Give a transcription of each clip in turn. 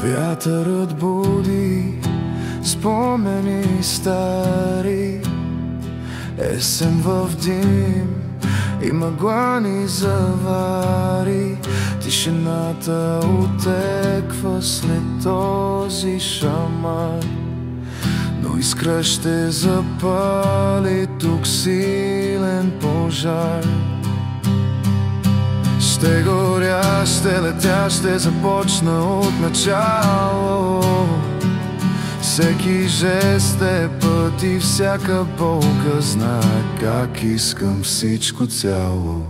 Вятърът буди спомени стари, есен в дим и мъгла ни завари. Тишината отеква след този шамар, но искра ще запали тук силен пожар. Ще горя, ще летя, ще започна от начало. Всеки жест е път и всяка болка знае как искам всичко цяло.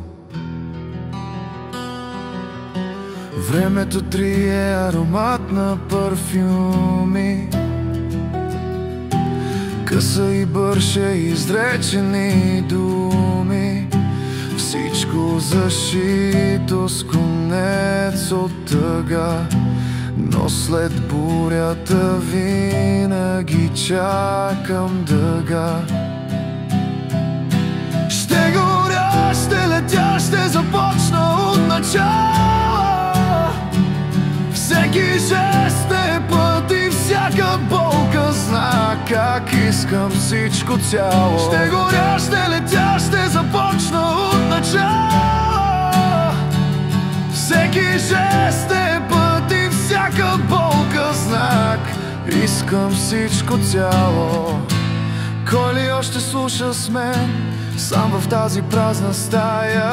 Времето трие аромат на парфюми, къса и бърше изречени думи. Всичко зашито с конец от тъга, но след бурята винаги чакам дъга. Ще горя, ще летя, ще започна от начало. Всеки жест е път и всяка болка знае как искам всичко цяло. Ще горя, ще летя, ще започна от начало. Всеки жест е път и всяка болка знак, искам всичко цяло. Кой ли още слуша с мен, сам в тази празна стая?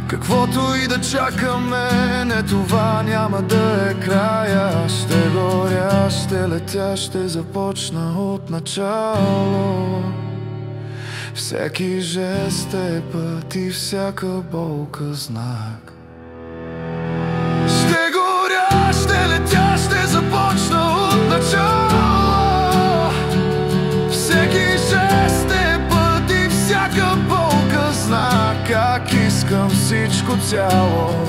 Каквото и да чакаме, не това няма да е края. Ще горя, ще летя, ще започна от начало. Всеки жест е път и всяка болка знак. Ще горя, ще летя, ще започна от начало. Всеки жест е път и всяка болка знак как искам всичко цяло.